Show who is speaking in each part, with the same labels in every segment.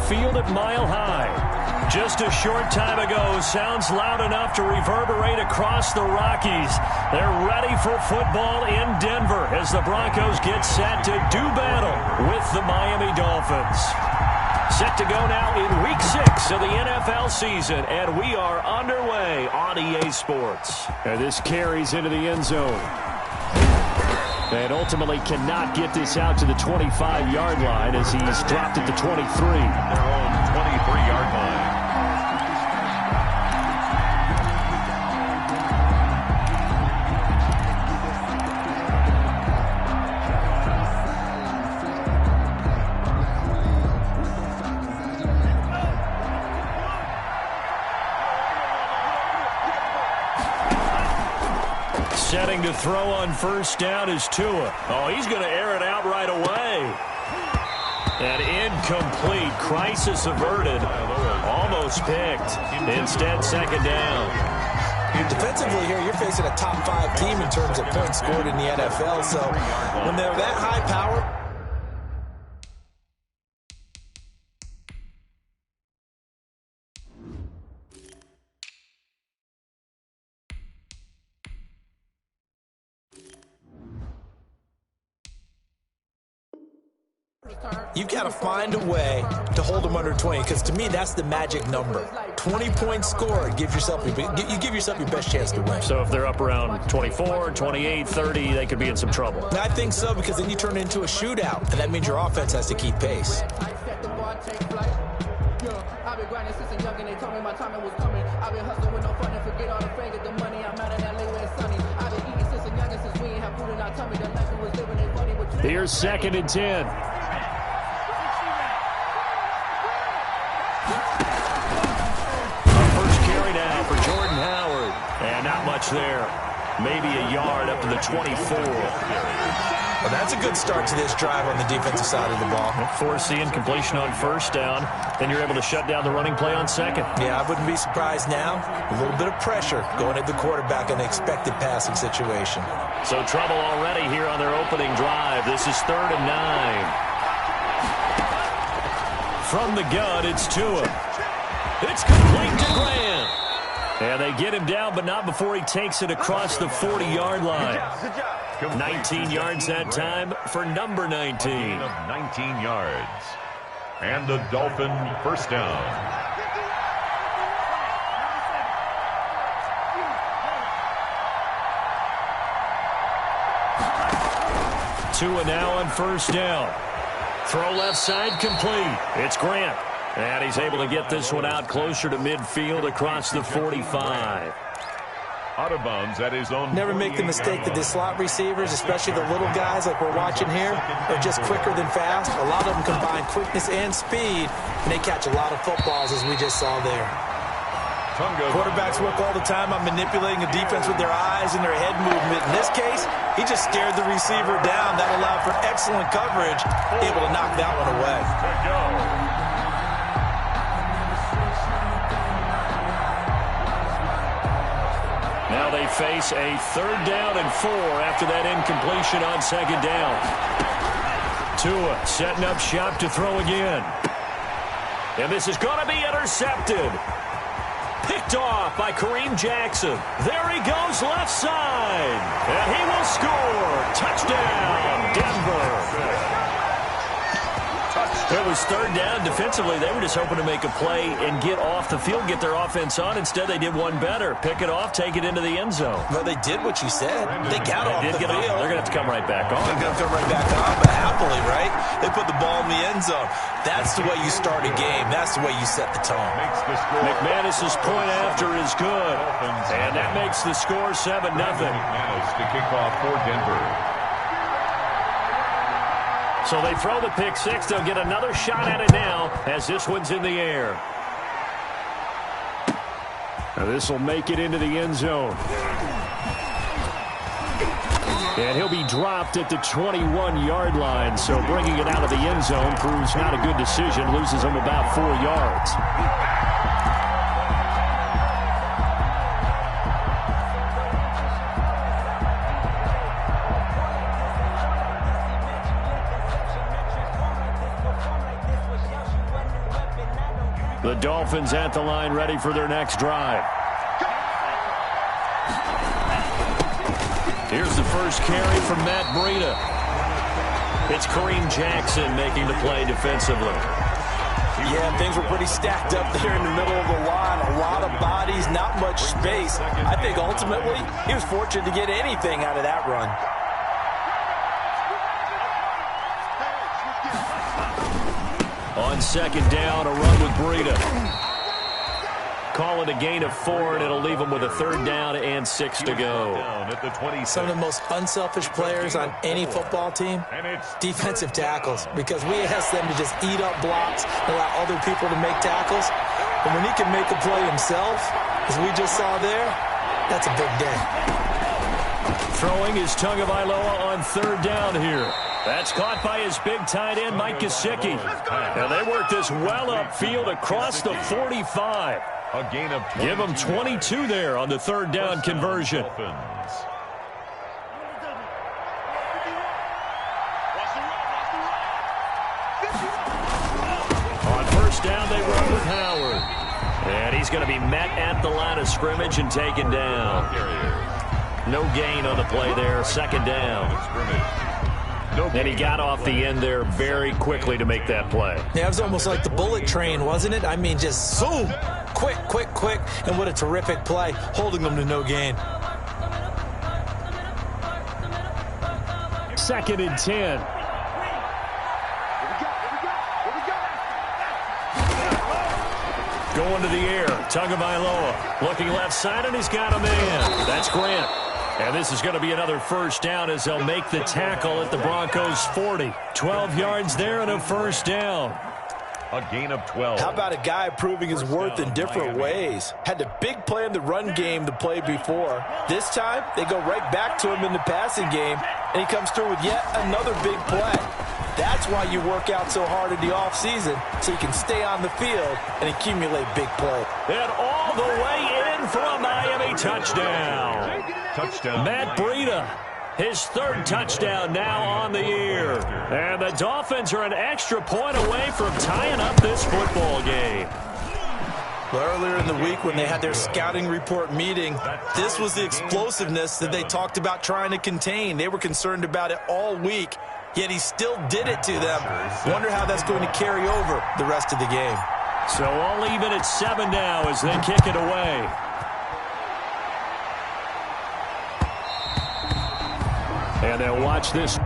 Speaker 1: field at Mile High. Just a short time ago, sounds loud enough to reverberate across the Rockies. They're ready for football in Denver as the Broncos get set to do battle with the Miami Dolphins. Set to go now in Week 6 of the NFL season, and we are underway on EA Sports.
Speaker 2: And this carries into the end zone. And ultimately cannot get this out to the 25-yard line as he's dropped at the 23.
Speaker 3: Their own 23-yard line.
Speaker 1: Setting to throw on first down is Tua. Oh, he's going to air it out right away. And incomplete. Crisis averted. Almost picked. Instead, second down.
Speaker 4: Defensively here, you're facing a top 5 team in terms of points scored in the NFL. So when they're that high power, you've got to find a way to hold them under 20, because to me that's the magic number. 20 points scored, you give yourself your best chance to win.
Speaker 1: So if they're up around 24, 28, 30, they could be in some trouble.
Speaker 4: I think so, because then you turn it into a shootout, and that means your offense has to keep pace.
Speaker 2: Here's 2nd and 10.
Speaker 1: And not much there. Maybe a yard up to the 24.
Speaker 4: Well, that's a good start to this drive on the defensive side of the ball.
Speaker 1: Forcing completion on first down. Then you're able to shut down the running play on second.
Speaker 4: Yeah, I wouldn't be surprised now. A little bit of pressure going at the quarterback in an expected passing situation.
Speaker 1: So trouble already here on their opening drive. This is 3rd and 9. From the gun, it's Tua. It's complete to Grant. And they get him down, but not before he takes it across the 40-yard line. 19 yards that time for number 19.
Speaker 3: 19 yards. And the Dolphin first down.
Speaker 1: Tua now on first down. Throw left side complete. It's Grant. And he's able to get this one out closer to midfield across the 45.
Speaker 3: Out of bounds at his own.
Speaker 4: Never make the mistake that the slot receivers, especially the little guys like we're watching here, are just quicker than fast. A lot of them combine quickness and speed, and they catch a lot of footballs, as we just saw there. Quarterbacks work all the time on manipulating the defense with their eyes and their head movement. In this case, he just stared the receiver down. That allowed for excellent coverage, able to knock that one away.
Speaker 3: Good go.
Speaker 1: Now they face a 3rd down and 4 after that incompletion on second down. Tua setting up shop to throw again. And this is going to be intercepted. Picked off by Kareem Jackson. There he goes left side. And he will score. Touchdown, Denver. It was 3rd down. Defensively, they were just hoping to make a play and get off the field, get their offense on. Instead, they did one better. Pick it off, take it into the end zone.
Speaker 4: Well, they did what you said. They got off the field.
Speaker 1: They're going to have to come right back on.
Speaker 4: They're going to come right back on, but happily, right? They put the ball in the end zone. That's the way you start a game. That's the way you set the tone.
Speaker 1: McManus's point after is good. And that makes the score 7-0.
Speaker 3: McManus to kick off for Denver.
Speaker 1: So they throw the pick six. They'll get another shot at it now as this one's in the air.
Speaker 2: Now this will make it into the end zone. And he'll be dropped at the 21-yard line. So bringing it out of the end zone proves not a good decision. Loses him about 4 yards. The Dolphins at the line ready for their next drive. Here's the first carry from Matt Breida. It's Kareem Jackson making the play defensively.
Speaker 4: Yeah, things were pretty stacked up there in the middle of the line. A lot of bodies, not much space. I think ultimately he was fortunate to get anything out of that run.
Speaker 2: On second down, a run with Breida. Call it a gain of 4, and it'll leave them with a third down and 6 to go.
Speaker 4: Some of the most unselfish players on any football team, defensive tackles, because we ask them to just eat up blocks and allow other people to make tackles. And when he can make a play himself, as we just saw there, that's a big day.
Speaker 2: Throwing is Tagovailoa on third down here. That's caught by his big tight end, Mike Gesicki. And they work this well upfield across the 45.
Speaker 3: A gain of 22.
Speaker 2: Give them 22 there on the third down conversion. On first down, they run with Howard. And he's going to be met at the line of scrimmage and taken down. No gain on the play there, second down. And he got off the end there very quickly to make that play.
Speaker 4: Yeah, it was almost like the bullet train, wasn't it? I mean, just zoom. Quick, quick, quick. And what a terrific play, holding them to no gain.
Speaker 2: Second and 10. Going to the air. Tagovailoa looking left side, and he's got a man. That's Grant. And this is going to be another first down as they'll make the tackle at the Broncos' 40. 12 yards there and a first down.
Speaker 3: A gain of 12.
Speaker 4: How about a guy proving his worth in different ways? Had the big play in the run game the play before. This time, they go right back to him in the passing game, and he comes through with yet another big play. That's why you work out so hard in the offseason, so you can stay on the field and accumulate big play.
Speaker 2: And all the way in for a Miami touchdown. Matt Breida, his third touchdown now on the year. And the Dolphins are an extra point away from tying up this football game.
Speaker 4: Earlier in the week when they had their scouting report meeting, this was the explosiveness that they talked about trying to contain. They were concerned about it all week, yet he still did it to them. Wonder how that's going to carry over the rest of the game.
Speaker 2: So all even at 7 now as they kick it away. And they'll watch this.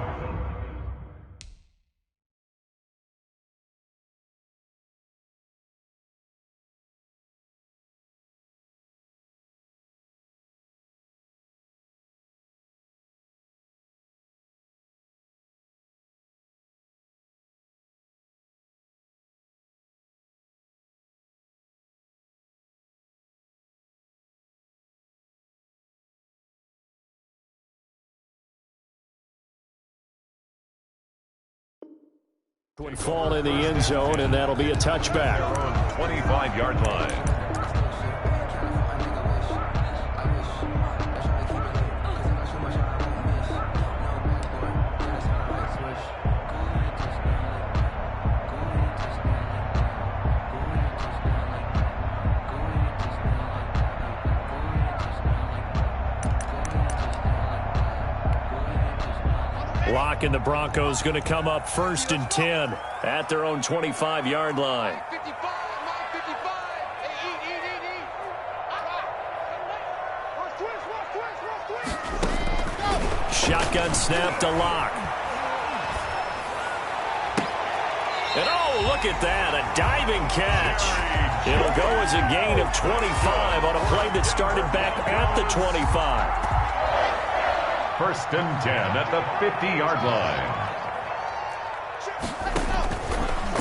Speaker 2: Would fall in the end zone, and that'll be a touchback.
Speaker 3: 25-yard line.
Speaker 2: Lock and the Broncos going to come up first and 10 at their own 25-yard line. Shotgun snap to Lock. And oh, look at that, a diving catch. It'll go as a gain of 25 on a play that started back at the 25.
Speaker 3: First and 10 at the 50-yard line.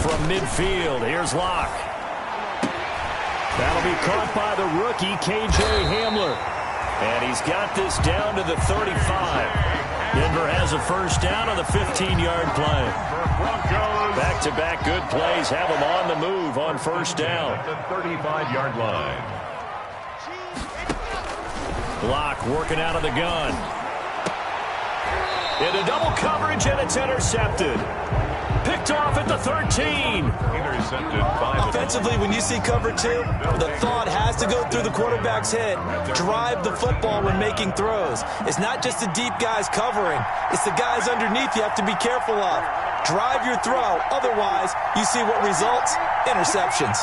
Speaker 2: From midfield, here's Locke. That'll be caught by the rookie, K.J. Hamler. And he's got this down to the 35. Denver has a first down on the 15-yard play. Back-to-back good plays have them on the move on first down.
Speaker 3: At the 35-yard line.
Speaker 2: Locke working out of the gun. Into double coverage, and it's intercepted. Picked
Speaker 1: picked off at the 13.
Speaker 3: Intercepted 5.
Speaker 4: Offensively, when you see cover 2, the thought has to go through the quarterback's head. Drive the football when making throws. It's not just the deep guys covering. It's the guys underneath you have to be careful of. Drive your throw. Otherwise, you see what results? Interceptions.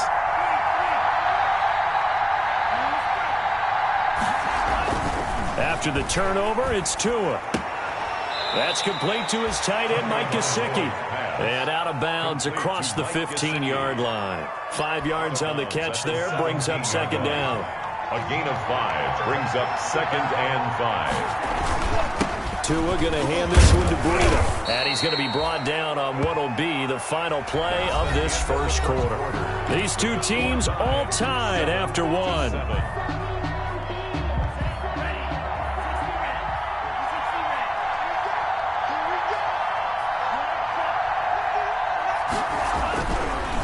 Speaker 1: After the turnover, it's Tua. That's complete to his tight end, Mike Gesicki. And out of bounds across the 15-yard line. 5 yards on the catch there, brings up second down.
Speaker 3: A gain of 5 brings up 2nd and 5.
Speaker 1: Tua going to hand this one to Breida. And he's going to be brought down on what will be the final play of this first quarter. These two teams all tied after one.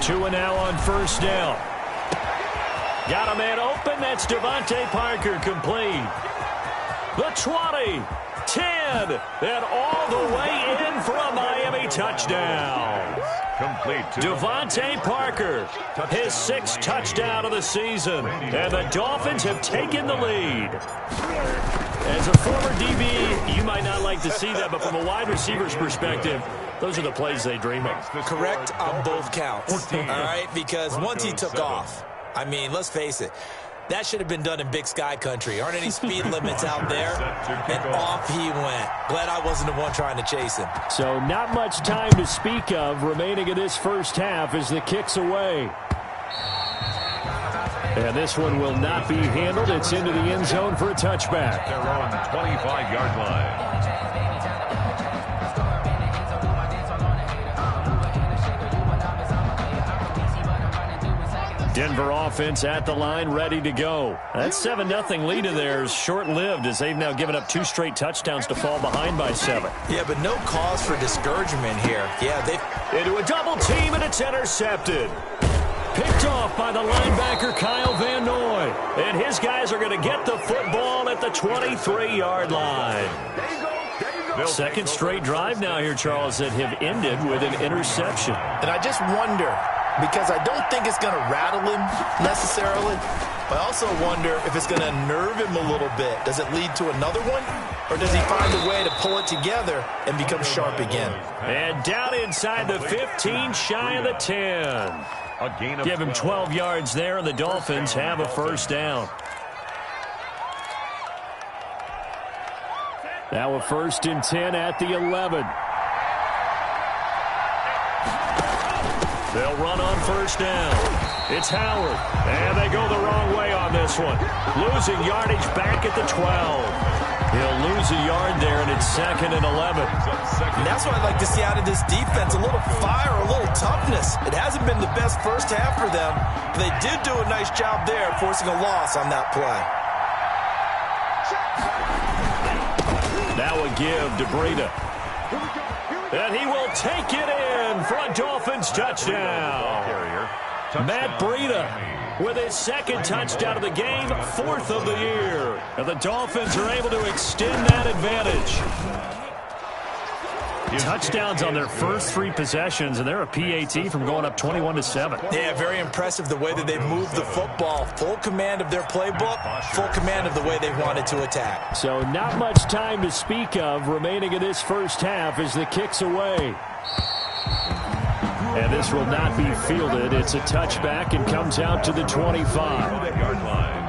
Speaker 1: Tua now on first down. Got a man open. That's Devontae Parker complete. The 20, 10, and all the way in for a Miami touchdown.
Speaker 3: Complete to
Speaker 1: Devontae Parker, his 6th touchdown of the season. And the Dolphins have taken the lead. As a former DB, you might not like to see that, but from a wide receiver's perspective, those are the plays they dream of.
Speaker 4: Correct on both counts. All right, because once he took off, I mean, let's face it, that should have been done in Big Sky country. Aren't any speed limits out there? And off he went. Glad I wasn't the one trying to chase him.
Speaker 1: So not much time to speak of remaining in this first half as the kick's away. And this one will not be handled. It's into the end zone for a touchback.
Speaker 3: their own 25-yard line.
Speaker 1: Denver offense at the line, ready to go. That 7-0 lead of theirs short-lived as they've now given up 2 straight touchdowns to fall behind by 7.
Speaker 4: Yeah, but no cause for discouragement here. Yeah, they
Speaker 1: into a double team, and it's intercepted. Picked off by the linebacker, Kyle Van Noy. And his guys are going to get the football at the 23-yard line. Second straight drive now here, Charles, that have ended with an interception.
Speaker 5: And I just wonder, because I don't think it's going to rattle him necessarily, but I also wonder if it's going to nerve him a little bit. Does it lead to another one? Or does he find a way to pull it together and become sharp again?
Speaker 1: And down inside the 15, shy of the 10. Give him 12 yards there, and the Dolphins have a first down. Now a 1st and 10 at the 11. They'll run on first down. It's Howard. And they go the wrong way on this one. Losing yardage back at the 12. He'll lose a yard there, and it's 2nd and 11.
Speaker 4: And that's what I'd like to see out of this defense, a little fire, a little toughness. It hasn't been the best first half for them, but they did do a nice job there forcing a loss on that play.
Speaker 1: Now a give to Breida. And he will take it in for a Dolphins touchdown. Matt Breida with his 2nd touchdown of the game, 4th of the year. And the Dolphins are able to extend that advantage. Touchdowns on their first 3 possessions, and they're a PAT from going up 21-7.
Speaker 4: Yeah, very impressive the way that they've moved the football. Full command of their playbook, full command of the way they wanted to attack.
Speaker 1: So not much time to speak of remaining in this first half as the kick's away. And this will not be fielded. It's a touchback and comes out to the 25-yard line.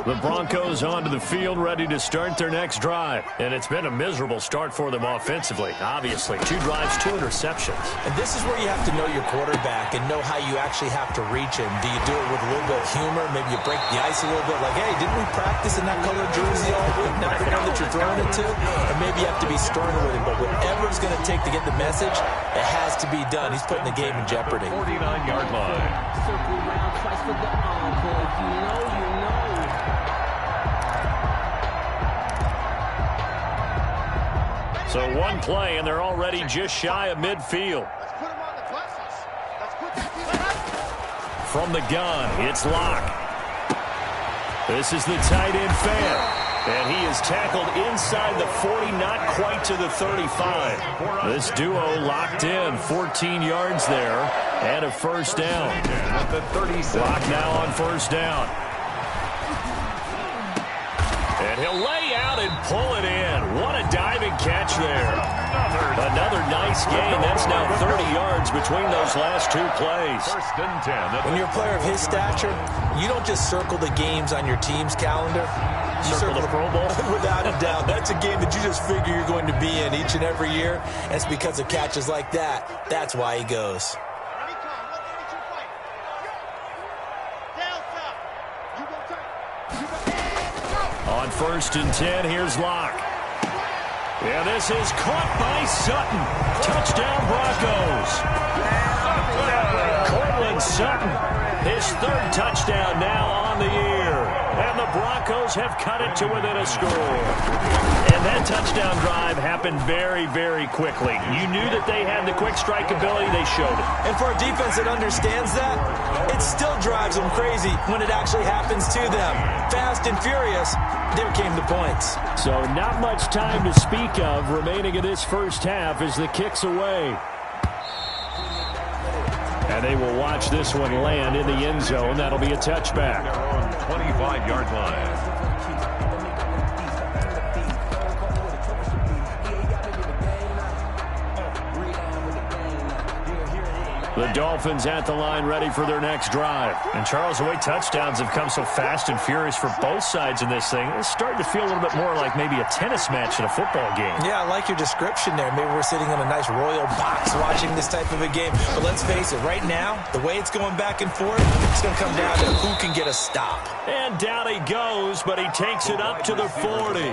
Speaker 1: The Broncos onto the field, ready to start their next drive. And it's been a miserable start for them offensively, obviously. 2 drives, 2 interceptions.
Speaker 4: And this is where you have to know your quarterback and know how you actually have to reach him. Do you do it with a little bit of humor? Maybe you break the ice a little bit, like, hey, didn't we practice in that colored jersey all week? Never know that you're throwing it to. Or maybe you have to be stern with him. But whatever it's going to take to get the message, it has to be done. He's putting the game in jeopardy.
Speaker 3: 49-yard line.
Speaker 6: Circle around twice for the encore. If you know, you know.
Speaker 1: So 1 play, and they're already just shy of midfield. From the gun, it's Locke. This is the tight end fan. And he is tackled inside the 40, not quite to the 35. This duo locked in, 14 yards there, and a first down. Lock now on first down. And he'll lay out and pull it in. What a diving catch there. Another nice gain. That's now 30 yards between those last two plays.
Speaker 3: First and 10.
Speaker 4: When you're a player of his stature, you don't just circle the games on your team's calendar. You
Speaker 1: Circle the Pro Bowl?
Speaker 4: Without a doubt. That's a game that you just figure you're going to be in each and every year. And it's because of catches like that. That's why he goes.
Speaker 1: On first and 10, here's Locke. Yeah, this is caught by Sutton. Touchdown, Broncos. Cortland Sutton, his third touchdown now on the year. And the Broncos have cut it to within a score. And that touchdown drive happened very, very quickly. You knew that they had the quick strike ability. They showed it.
Speaker 4: And for a defense that understands that, it still drives them crazy when it actually happens to them. Fast and furious, there came the points.
Speaker 1: So not much time to speak of remaining in this first half as the kick's away. And they will watch this one land in the end zone. That'll be a touchback.
Speaker 3: 25-yard line.
Speaker 1: The Dolphins at the line ready for their next drive. And, Charles, the way touchdowns have come so fast and furious for both sides in this thing, it's starting to feel a little bit more like maybe a tennis match in a football game.
Speaker 4: Yeah, I like your description there. Maybe we're sitting in a nice royal box watching this type of a game. But let's face it, right now, the way it's going back and forth, it's going to come down to who can get a stop.
Speaker 1: And down he goes, but he takes it up to the 40.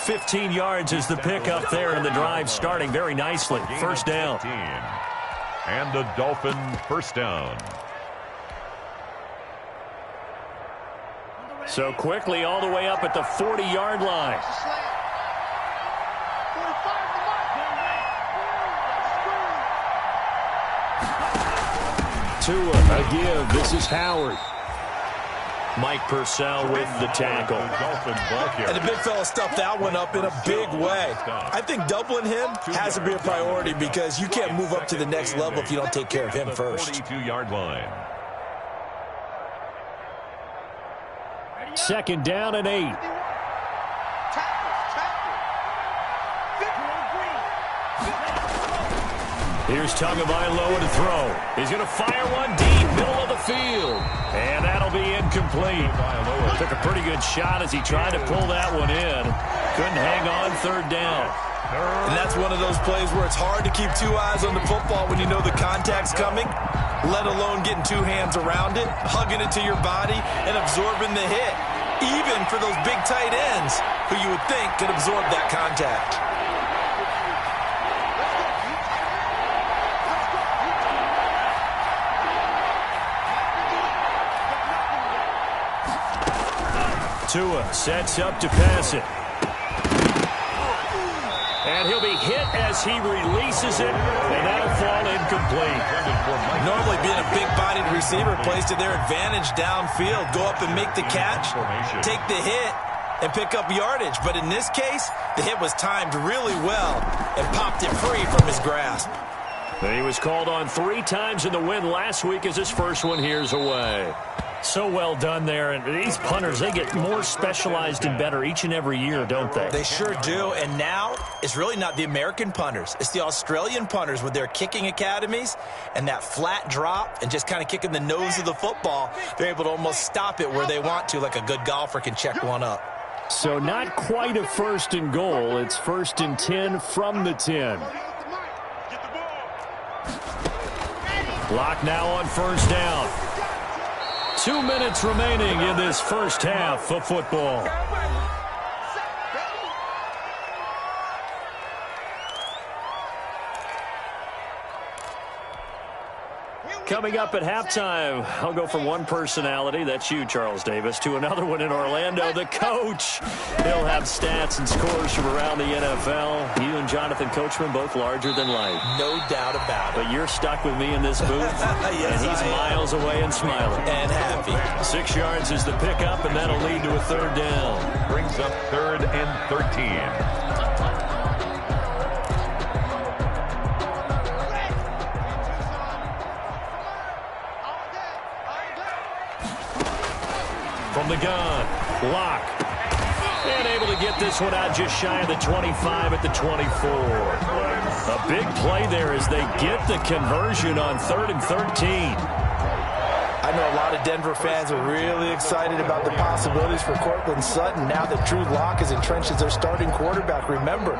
Speaker 1: 15 yards is the pickup there, and the drive starting very nicely. First down.
Speaker 3: And the Dolphin first down.
Speaker 1: So quickly all the way up at the 40-yard line. Tua, a give. This is Howard. Mike Purcell with the tackle.
Speaker 4: And the big fella stuffed that one up in a big way. I think doubling him has to be a priority because you can't move up to the next level if you don't take care of him first.
Speaker 3: 42-yard line.
Speaker 1: Second down and 8. Here's Tagovailoa to throw. He's going to fire one deep, middle of the field. And that'll be incomplete. Took a pretty good shot as he tried to pull that one in. Couldn't hang on, third down.
Speaker 4: And that's one of those plays where it's hard to keep two eyes on the football when you know the contact's coming, let alone getting two hands around it, hugging it to your body, and absorbing the hit. Even for those big tight ends who you would think could absorb that contact.
Speaker 1: Tua sets up to pass it. And he'll be hit as he releases it, and that'll fall incomplete.
Speaker 4: Normally being a big-bodied receiver plays to their advantage downfield. Go up and make the catch, take the hit, and pick up yardage. But in this case, the hit was timed really well and popped it free from his grasp.
Speaker 1: And he was called on 3 times in the win last week as his first one here's away. So well done there. And these punters, they get more specialized and better each and every year, don't they?
Speaker 4: They sure do. And now it's really not the American punters. It's the Australian punters with their kicking academies and that flat drop and just kind of kicking the nose of the football. They're able to almost stop it where they want to, like a good golfer can check one up.
Speaker 1: So not quite a first and goal. It's first and 10 from the 10. Lock now on first down. 2 minutes remaining in this first half of football. Coming up at halftime, I'll go from one personality, that's you, Charles Davis, to another one in Orlando, the coach. He'll have stats and scores from around the NFL. You and Jonathan Coachman both larger than life.
Speaker 4: No doubt about it.
Speaker 1: But you're stuck with me in this booth,
Speaker 4: Yes,
Speaker 1: and he's miles away and smiling.
Speaker 4: And happy.
Speaker 1: 6 yards is the pickup, and that'll lead to a third down.
Speaker 3: Brings up 3rd and 13.
Speaker 1: From the gun, Locke. And able to get this one out just shy of the 25 at the 24. A big play there as they get the conversion on 3rd and 13.
Speaker 5: I know a lot of Denver fans are really excited about the possibilities for Cortland Sutton now that Drew Lock is entrenched as their starting quarterback. Remember,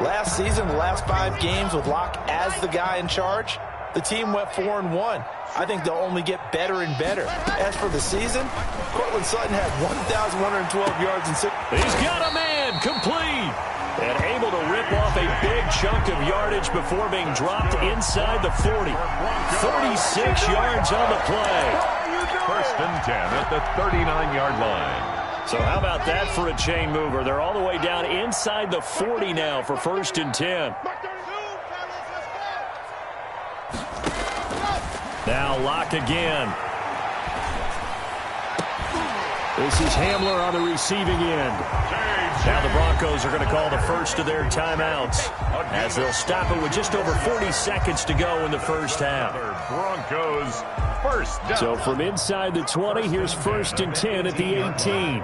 Speaker 5: last season, the last 5 games with Lock as the guy in charge, the team went 4-1. I think they'll only get better and better. As for the season, Cortland Sutton had 1,112 yards and 6.
Speaker 1: He's got a man, complete. And able to rip off a big chunk of yardage before being dropped inside the 40. 36 yards on the play.
Speaker 3: 1st and 10 at the 39-yard line.
Speaker 1: So how about that for a chain mover? They're all the way down inside the 40 now for 1st and 10. Now Locke again. This is Hamler on the receiving end. Now the Broncos are going to call the first of their timeouts as they'll stop it with just over 40 seconds to go in the first half.
Speaker 3: Broncos first down.
Speaker 1: So from inside the 20, here's 1st and 10 at the 18.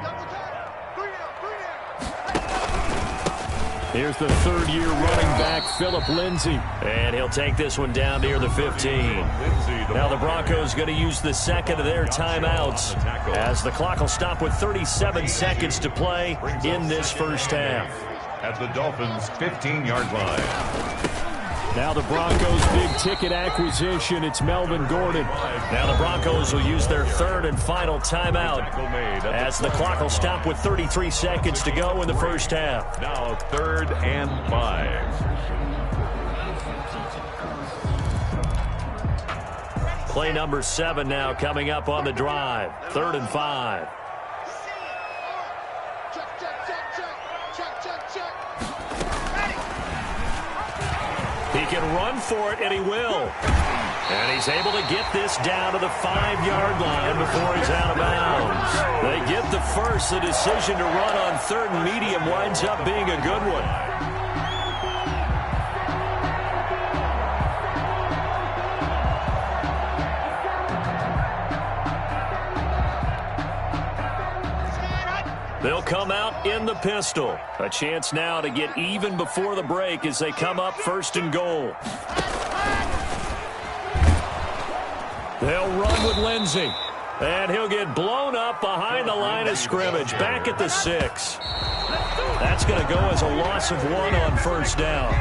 Speaker 1: Here's the 3rd-year running back, Phillip Lindsay. And he'll take this one down near the 15. Now the Broncos going to use the second of their timeouts as the clock will stop with 37 seconds to play in this first half.
Speaker 3: At the Dolphins' 15-yard line.
Speaker 1: Now the Broncos' big-ticket acquisition, it's Melvin Gordon. Now the Broncos will use their 3rd and final timeout as the clock will stop with 33 seconds to go in the first half.
Speaker 3: Now 3rd and 5.
Speaker 1: Play number 7 now coming up on the drive. 3rd and 5. He can run for it, and he will. And he's able to get this down to the 5-yard line before he's out of bounds. They get the first. The decision to run on 3rd and medium winds up being a good one. They'll come out in the pistol. A chance now to get even before the break as they come up 1st and goal. They'll run with Lindsay. And he'll get blown up behind the line of scrimmage. Back at the 6. That's going to go as a loss of 1 on 1st down.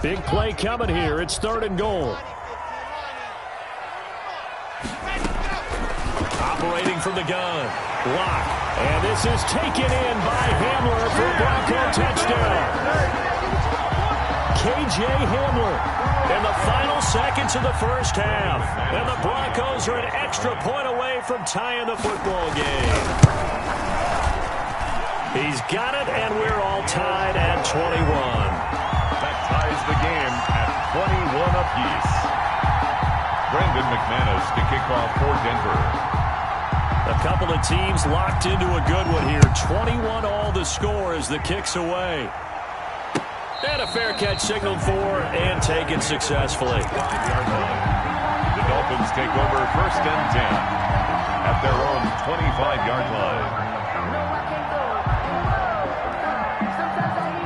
Speaker 1: Big play coming here. It's 3rd and goal. Operating from the gun. Lock. And this is taken in by Hamler for a Bronco touchdown. K.J. Hamler in the final seconds of the first half. And the Broncos are an extra point away from tying the football game. He's got it, and we're all tied at 21.
Speaker 3: Ties the game at 21 apiece. Brendan McManus to kick off for Denver.
Speaker 1: A couple of teams locked into a good one here. 21 all the score as the kick's away. And a fair catch signaled for and taken successfully.
Speaker 3: The Dolphins take over 1st and 10 at their own 25-yard line.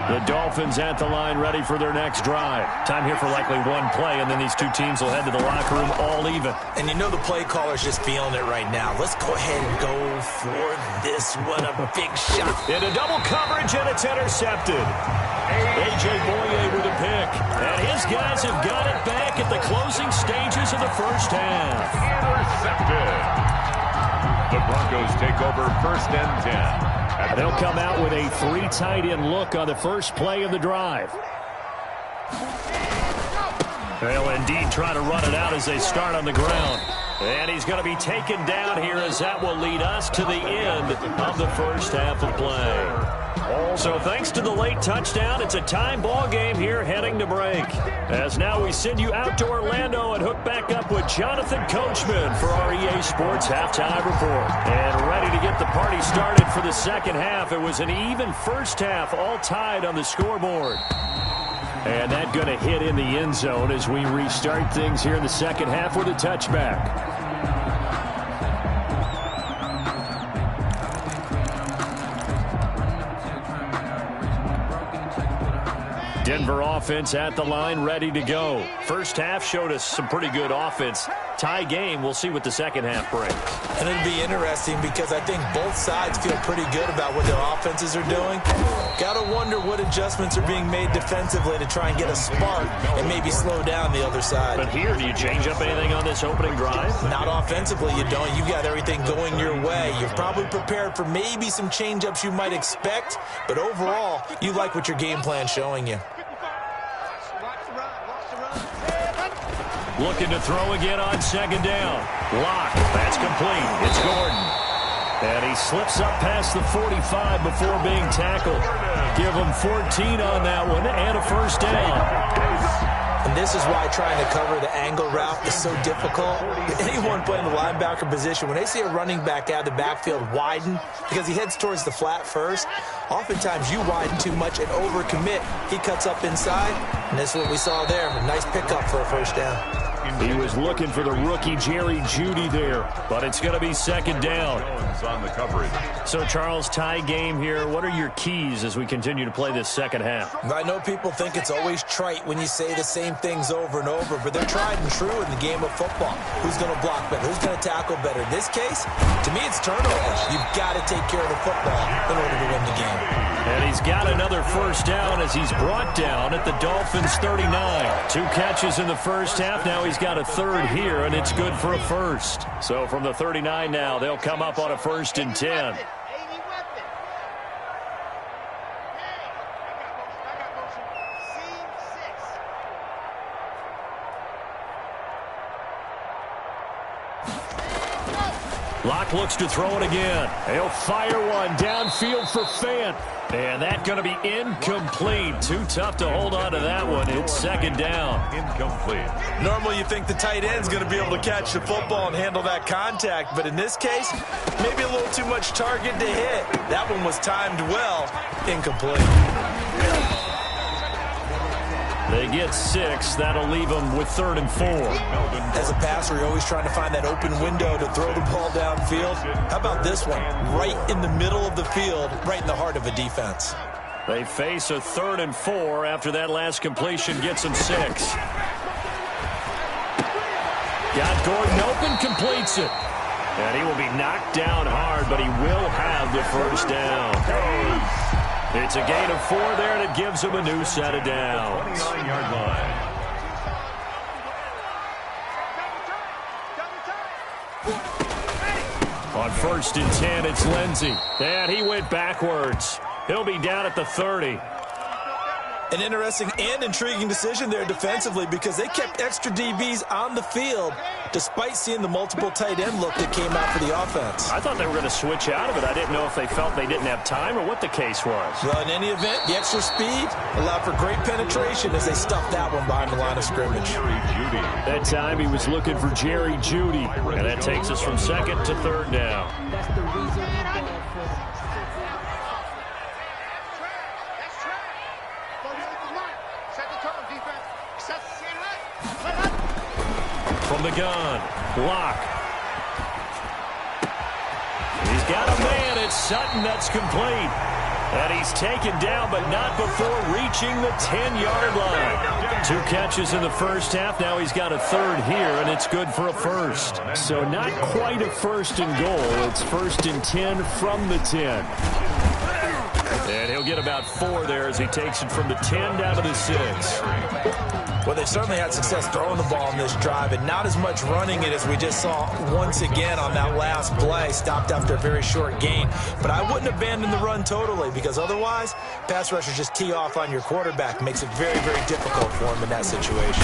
Speaker 1: The Dolphins at the line ready for their next drive. Time here for likely one play, and then these two teams will head to the locker room all even.
Speaker 4: And you know the play caller's just feeling it right now. Let's go ahead and go for this. What a big shot.
Speaker 1: Into double coverage, and it's intercepted. A.J. Boye with a pick. And his guys have got it back at the closing stages of the first half.
Speaker 3: Intercepted. The Broncos take over 1st and 10.
Speaker 1: They'll come out with a 3 tight end look on the first play of the drive. They'll indeed try to run it out as they start on the ground. And he's going to be taken down here as that will lead us to the end of the first half of play. So thanks to the late touchdown, it's a time ball game here heading to break. As now we send you out to Orlando and hook back up with Jonathan Coachman for our EA Sports Halftime Report. And ready to get the party started for the second half. It was an even first half, all tied on the scoreboard. And that going to hit in the end zone as we restart things here in the second half with a touchback. Denver offense at the line, ready to go. First half showed us some pretty good offense. Tie game, we'll see what the second half brings.
Speaker 4: And it'll be interesting because I think both sides feel pretty good about what their offenses are doing. Got to wonder what adjustments are being made defensively to try and get a spark and maybe slow down the other side.
Speaker 1: But here, do you change up anything on this opening drive?
Speaker 4: Not offensively, you don't. You got everything going your way. You're probably prepared for maybe some change-ups you might expect, but overall, you like what your game plan's showing you.
Speaker 1: Looking to throw again on second down. Lock. That's complete. It's Gordon. And he slips up past the 45 before being tackled. Give him 14 on that one and a first down.
Speaker 4: And this is why trying to cover the angle route is so difficult. Anyone playing the linebacker position, when they see a running back out of the backfield widen because he heads towards the flat first, oftentimes you widen too much and overcommit. He cuts up inside, and this is what we saw there. A nice pickup for a first down.
Speaker 1: He was looking for the rookie Jerry Jeudy there, but it's going to be second down.
Speaker 3: On the coverage.
Speaker 1: So, Charles, tie game here. What are your keys as we continue to play this second half?
Speaker 4: I know people think it's always trite when you say the same things over and over, but they're tried and true in the game of football. Who's going to block better? Who's going to tackle better? In this case, to me, it's turnovers. You've got to take care of the football in order to win the game.
Speaker 1: And he's got another first down as he's brought down at the Dolphins' 39. 2 catches in the first half. Now he's got a third here, and it's good for a first. So from the 39 now, they'll come up on a 1st and 10. Locke looks to throw it again. He'll fire one downfield for Fant. And that's going to be incomplete. Too tough to hold on to that one. It's second down.
Speaker 3: Incomplete.
Speaker 4: Normally you think the tight end's going to be able to catch the football and handle that contact, but in this case, maybe a little too much target to hit. That one was timed well. Incomplete.
Speaker 1: They get 6. That'll leave them with 3rd and 4.
Speaker 4: As a passer, you're always trying to find that open window to throw the ball downfield. How about this one? Right in the middle of the field, right in the heart of a defense.
Speaker 1: They face a 3rd and 4 after that last completion gets them 6. Got Gordon open, completes it. And he will be knocked down hard, but he will have the first down. It's a gain of 4 there, and it gives him a new set of downs.
Speaker 3: 29-yard line.
Speaker 1: On 1st and 10, it's Lindsey. And he went backwards. He'll be down at the 30.
Speaker 4: An interesting and intriguing decision there defensively because they kept extra DBs on the field despite seeing the multiple tight end look that came out for the offense.
Speaker 1: I thought they were going to switch out of it. I didn't know if they felt they didn't have time or what the case was.
Speaker 4: Well, in any event, the extra speed allowed for great penetration as they stuffed that one behind the line of scrimmage.
Speaker 1: That time he was looking for Jerry Jeudy. And that takes us from 2nd to 3rd down.
Speaker 6: That's the reason we ball for.
Speaker 1: From the gun, Locke. He's got a man. It's Sutton. That's complete. And he's taken down, but not before reaching the 10-yard line. 2 catches in the first half. Now he's got a 3rd here, and it's good for a first. So not quite a 1st and goal. It's 1st and 10 from the 10. And he'll get about 4 there as he takes it from the 10 down to the 6.
Speaker 4: Well, they've certainly had success throwing the ball in this drive, and not as much running it as we just saw once again on that last play. Stopped after a very short gain. But I wouldn't abandon the run totally, because otherwise, pass rushers just tee off on your quarterback. Makes it very, very difficult for him in that situation.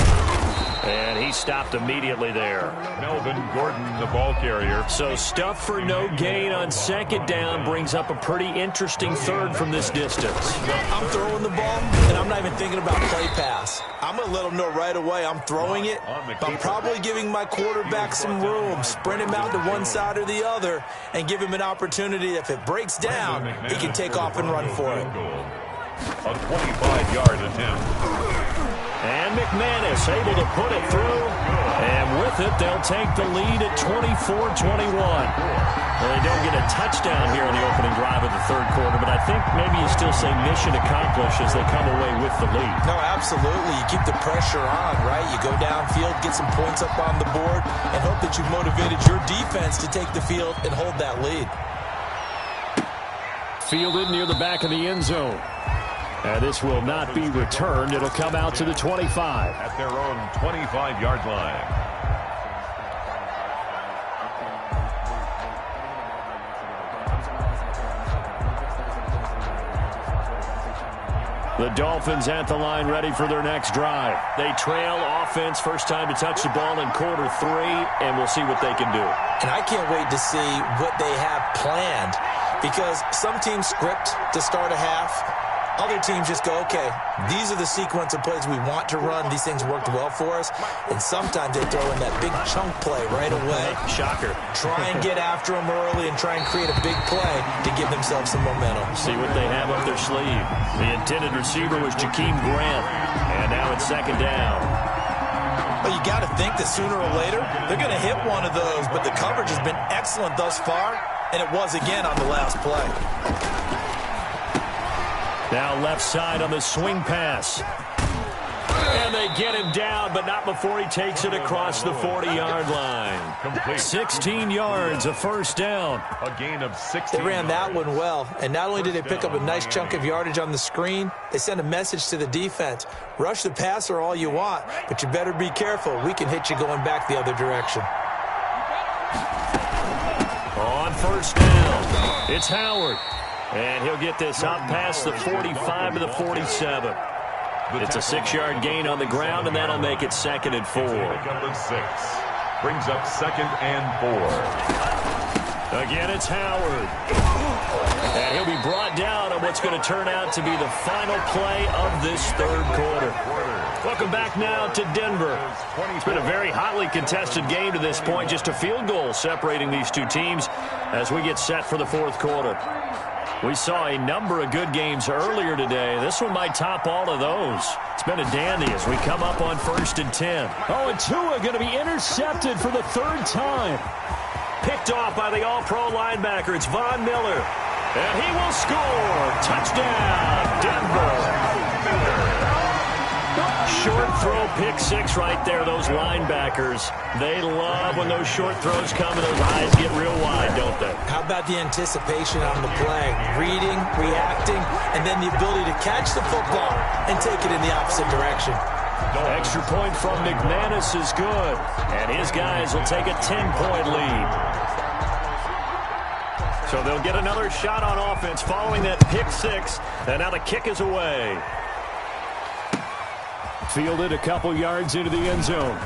Speaker 2: And he stopped immediately there.
Speaker 3: Melvin Gordon, the ball carrier.
Speaker 1: So stuff for no gain on second down brings up a pretty interesting third from this distance.
Speaker 4: I'm throwing the ball, and I'm not even thinking about play pass. I'm going to let them know right away I'm throwing it, but I'm probably giving my quarterback some room, sprint him out to one side or the other, and give him an opportunity. If it breaks down, he can take off and run for it.
Speaker 3: A 25-yard attempt.
Speaker 1: And McManus able to put it through. And with it, they'll take the lead at 24-21. Well, they don't get a touchdown here in the opening drive of the third quarter, but I think maybe you still say mission accomplished as they come away with the lead.
Speaker 4: No, absolutely. You keep the pressure on, right? You go downfield, get some points up on the board, and hope that you've motivated your defense to take the field and hold that lead.
Speaker 1: Fielded near the back of the end zone. And this will not be returned. It'll come out to the 25.
Speaker 3: At their own 25-yard line.
Speaker 1: The Dolphins at the line ready for their next drive. They trail offense, first time to touch the ball in quarter three, and we'll see what they can do.
Speaker 4: And I can't wait to see what they have planned, because some teams script to start a half. Other teams just go, okay, these are the sequence of plays we want to run. These things worked well for us. And sometimes they throw in that big chunk play right away.
Speaker 1: Shocker.
Speaker 4: Try and get after them early and try and create a big play to give themselves some momentum.
Speaker 1: See what they have up their sleeve. The intended receiver was Jakeem Grant. And now it's second down.
Speaker 4: Well, you got to think that sooner or later they're going to hit one of those. But the coverage has been excellent thus far. And it was again on the last play.
Speaker 1: Now left side on the swing pass. And they get him down, but not before he takes it across the 40-yard line.
Speaker 3: Complete.
Speaker 1: 16 yards, a first down.
Speaker 3: A gain of 16.
Speaker 4: They ran that one well, and not only did they pick up a nice chunk of yardage on the screen, they sent a message to the defense. Rush the passer all you want, but you better be careful. We can hit you going back the other direction.
Speaker 1: On first down, it's Howard. And he'll get this up past the 45 to the 47. It's a 6-yard gain on the ground, and that'll make it 2nd and 4.
Speaker 3: Number 6 brings up 2nd and 4.
Speaker 1: Again, it's Howard. And he'll be brought down on what's going to turn out to be the final play of this third quarter. Welcome back now to Denver. It's been a very hotly contested game to this point. Just a field goal separating these two teams as we get set for the fourth quarter. We saw a number of good games earlier today. This one might top all of those. It's been a dandy as we come up on 1st and 10. Oh, and Tua going to be intercepted for the third time. Picked off by the all-pro linebacker. It's Von Miller. And he will score. Touchdown, Denver. Short throw, pick six right there. Those linebackers, they love when those short throws come and those eyes get real wide, don't they?
Speaker 4: How about the anticipation on the play? Reading, reacting, and then the ability to catch the football and take it in the opposite direction.
Speaker 1: Extra point from McManus is good. And his guys will take a 10-point lead. So they'll get another shot on offense following that pick six. And now the kick is away. Fielded a couple yards into the end zone.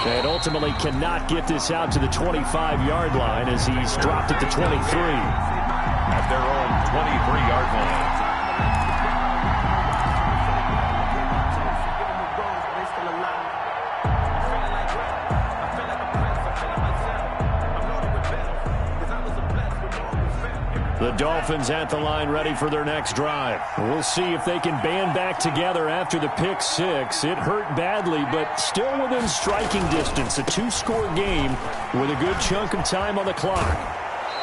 Speaker 1: And ultimately cannot get this out to the 25-yard line as he's dropped at the 23.
Speaker 3: At their own 23-yard line.
Speaker 1: The Dolphins at the line ready for their next drive. We'll see if they can band back together after the pick six. It hurt badly, but still within striking distance. A two-score game with a good chunk of time on the clock.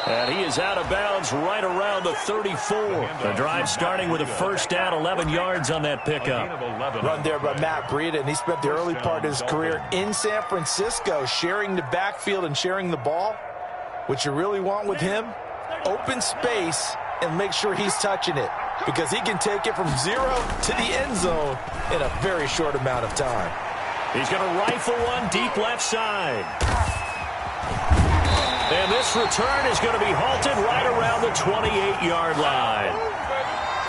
Speaker 1: And he is out of bounds right around the 34. The drive starting with a first down, 11 yards on that pickup.
Speaker 4: Run there by Matt Breida, and he spent the early part of his career in San Francisco sharing the backfield and sharing the ball. What you really want with him? Open space and make sure he's touching it.
Speaker 5: because he can take it from 0 to the end zone in a very short amount of time.
Speaker 1: He's going to rifle one deep left side. And this return is going to be halted right around the 28-yard line.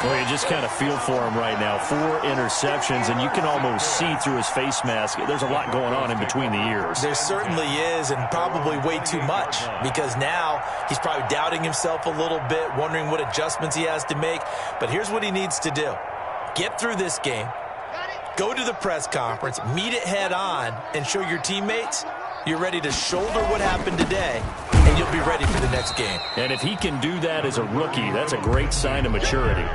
Speaker 1: Well, you just kind of feel for him right now. 4 interceptions, and you can almost see through his face mask. There's a lot going on in between the ears.
Speaker 4: There certainly is, and probably way too much, because now he's probably doubting himself a little bit, wondering what adjustments he has to make. But here's what he needs to do. Get through this game, go to the press conference, meet it head on, and show your teammates you're ready to shoulder what happened today, and you'll be ready for the next game.
Speaker 1: And if he can do that as a rookie, that's a great sign of maturity.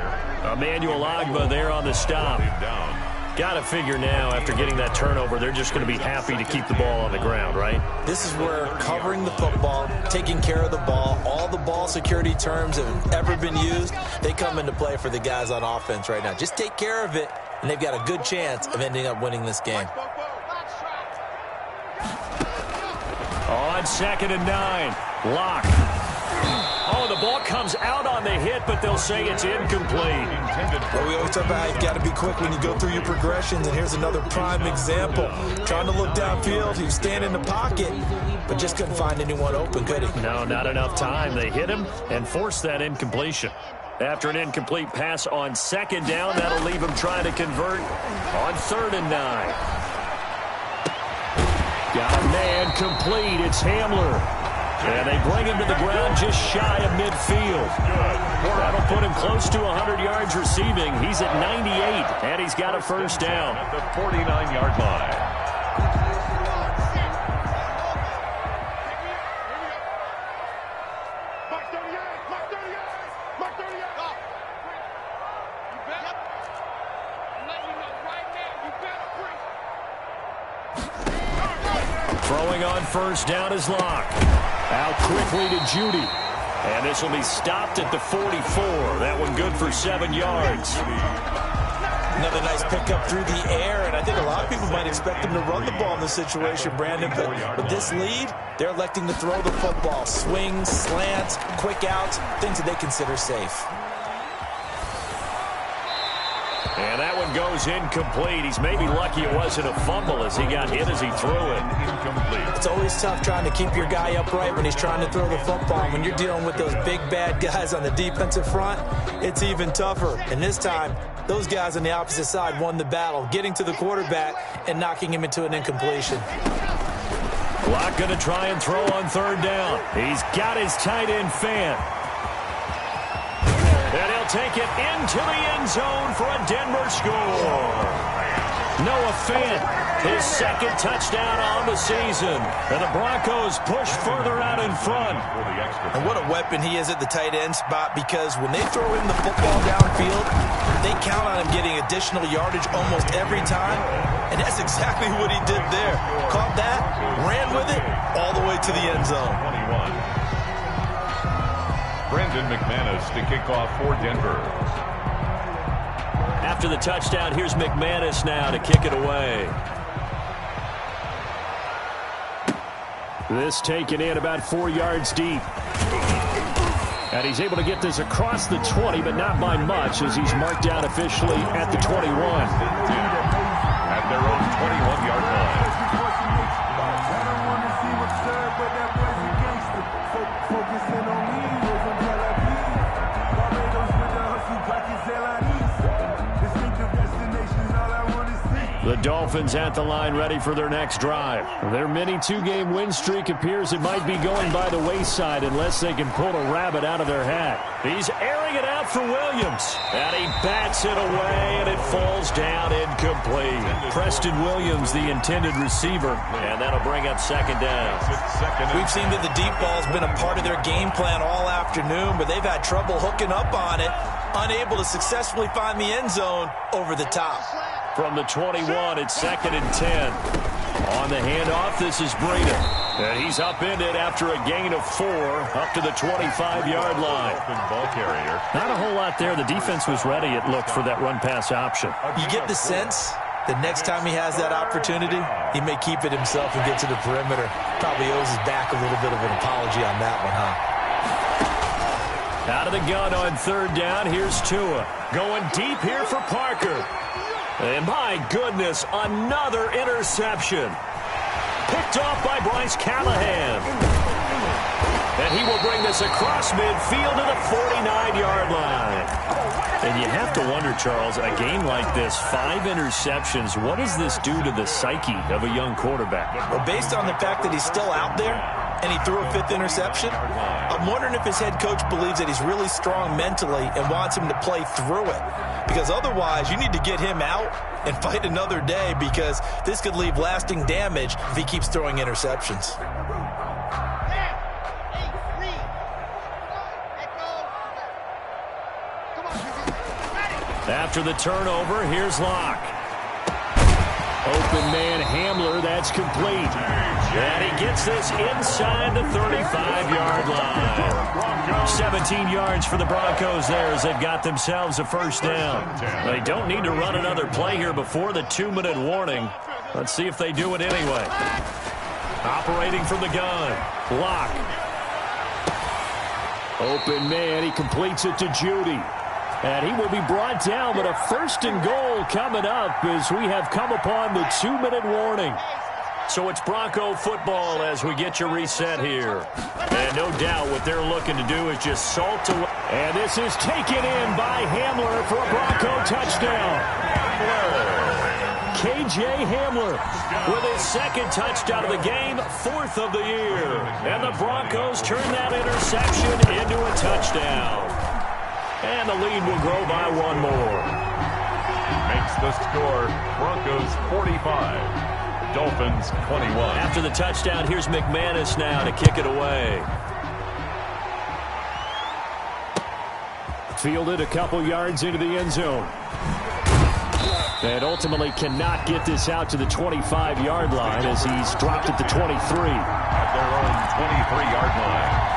Speaker 1: Emmanuel Ogbah there on the stop. Got to figure now, after getting that turnover, they're just going to be happy to keep the ball on the ground, right?
Speaker 4: This is where covering the football, taking care of the ball, all the ball security terms that have ever been used, they come into play for the guys on offense right now. Just take care of it, and they've got a good chance of ending up winning this game.
Speaker 1: On 2nd and 9, Locke. Oh, the ball comes out on the hit, but they'll say it's incomplete.
Speaker 4: Well, we always talk about how you've got to be quick when you go through your progressions, and here's another prime example. Trying to look downfield, he was standing in the pocket, but just couldn't find anyone open, could he?
Speaker 1: No, not enough time. They hit him and forced that incompletion. After an incomplete pass on 2nd down, that'll leave him trying to convert on 3rd and 9. Got a man complete. It's Hamler. And they bring him to the ground just shy of midfield. That'll put him close to 100 yards receiving. He's at 98, and he's got a first down.
Speaker 3: At the 49-yard line.
Speaker 1: Throwing on first down is Locke. Out quickly to Judy. And this will be stopped at the 44. That one good for 7 yards.
Speaker 4: Another nice pickup through the air, and I think a lot of people might expect them to run the ball in this situation, Brandon. But with this lead, they're electing to throw the football. Swings, slants, quick outs, things that they consider safe.
Speaker 1: And that one goes incomplete. He's maybe lucky it wasn't a fumble as he got hit as he threw it.
Speaker 3: Incomplete.
Speaker 4: It's always tough trying to keep your guy upright when he's trying to throw the football. When you're dealing with those big, bad guys on the defensive front, it's even tougher. And this time, those guys on the opposite side won the battle, getting to the quarterback and knocking him into an incompletion.
Speaker 1: Locke going to try and throw on 3rd down. He's got his tight end Fant. And he'll take it into the end zone for a Denver score. Noah Fant, his 2nd touchdown on the season. And the Broncos push further out in front.
Speaker 4: And what a weapon he is at the tight end spot, because when they throw him the football downfield, they count on him getting additional yardage almost every time. And that's exactly what he did there. Caught that, ran with it, all the way to the end zone.
Speaker 3: 21. Brandon McManus to kick off for Denver.
Speaker 1: After the touchdown, here's McManus now to kick it away. This taken in about 4 yards deep. And he's able to get this across the 20, but not by much, as he's marked down officially at the 21.
Speaker 3: At their own 21-yard line.
Speaker 1: The Dolphins at the line, ready for their next drive. Their mini 2-game win streak appears it might be going by the wayside unless they can pull a rabbit out of their hat. He's airing it out for Williams. And he bats it away, and it falls down incomplete. Preston Williams, the intended receiver, and that'll bring up 2nd down.
Speaker 4: We've seen that the deep ball's been a part of their game plan all afternoon, but they've had trouble hooking up on it, unable to successfully find the end zone over the top.
Speaker 1: From the 21, it's 2nd and 10. On the handoff, this is Breida. And he's upended after a gain of 4 up to the 25-yard line.
Speaker 3: Ball carrier.
Speaker 1: Not a whole lot there. The defense was ready, it looked, for that run-pass option.
Speaker 4: You get the sense that next time he has that opportunity, he may keep it himself and get to the perimeter. Probably owes his back a little bit of an apology on that one, huh?
Speaker 1: Out of the gun on third down. Here's Tua. Going deep here for Parker. And my goodness, another interception. Picked off by Bryce Callahan. And he will bring this across midfield to the 49-yard line. And you have to wonder, Charles, a game like this, 5 interceptions, what does this do to the psyche of a young quarterback?
Speaker 4: Well, based on the fact that he's still out there and he threw a 5th interception, I'm wondering if his head coach believes that he's really strong mentally and wants him to play through it. Because otherwise, you need to get him out and fight another day, because this could leave lasting damage if he keeps throwing interceptions.
Speaker 1: After the turnover, here's Locke. Open man Hamler, that's complete. And he gets this inside the 35-yard line. 17 yards for the Broncos there as they've got themselves a first down. They don't need to run another play here before the 2-minute warning. Let's see if they do it anyway. Operating from the gun, Locke. Open man, he completes it to Judy. And he will be brought down, but a 1st and goal coming up as we have come upon the 2-minute warning. So it's Bronco football as we get you reset here. And no doubt what they're looking to do is just salt away. And this is taken in by Hamler for a Bronco touchdown. KJ Hamler with his 2nd touchdown of the game, 4th of the year. And the Broncos turn that interception into a touchdown. And the lead will grow by 1 more.
Speaker 3: Makes the score Broncos 45, Dolphins 21.
Speaker 1: After the touchdown, here's McManus now to kick it away. Fielded a couple yards into the end zone. And ultimately cannot get this out to the 25-yard line as he's dropped at the 23.
Speaker 3: At their own 23-yard line.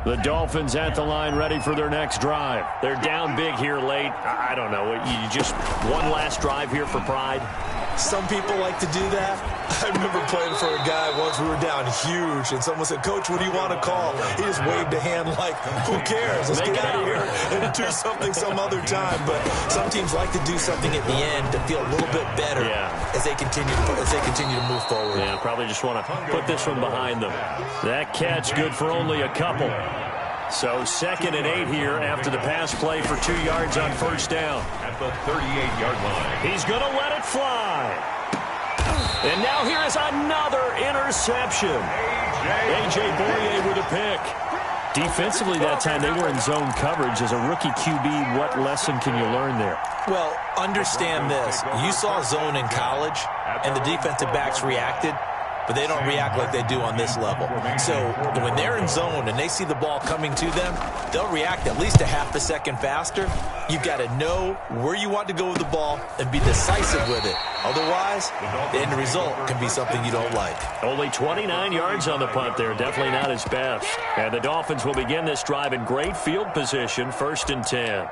Speaker 1: The Dolphins at the line ready for their next drive. They're down big here late. I don't know. You just one last drive here for pride?
Speaker 4: Some people like to do that. I remember playing for a guy once. We were down huge, and someone said, "Coach, what do you want to call?" He just waved a hand like, who cares? Let's get out of here and do something some other time. But some teams like to do something at the end to feel a little bit better as they continue to move forward.
Speaker 1: Yeah, probably just want to put this one behind them. That catch good for only a couple. So 2nd and 8 here after the pass play for 2 yards on 1st down.
Speaker 3: At the 38-yard line.
Speaker 1: He's going to let it fly. And now here is another interception. A.J. Boye with a pick. Defensively that time, they were in zone coverage. As a rookie QB, what lesson can you learn there?
Speaker 4: Well, understand this. You saw zone in college, and the defensive backs reacted, but they don't react like they do on this level. So when they're in zone and they see the ball coming to them, they'll react at least a half a second faster. You've got to know where you want to go with the ball and be decisive with it. Otherwise, the end result can be something you don't like.
Speaker 1: Only 29 yards on the punt there. Definitely not his best. And the Dolphins will begin this drive in great field position, 1st and 10.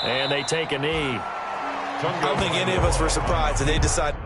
Speaker 1: And they take a knee.
Speaker 4: I don't think any of us were surprised that they decided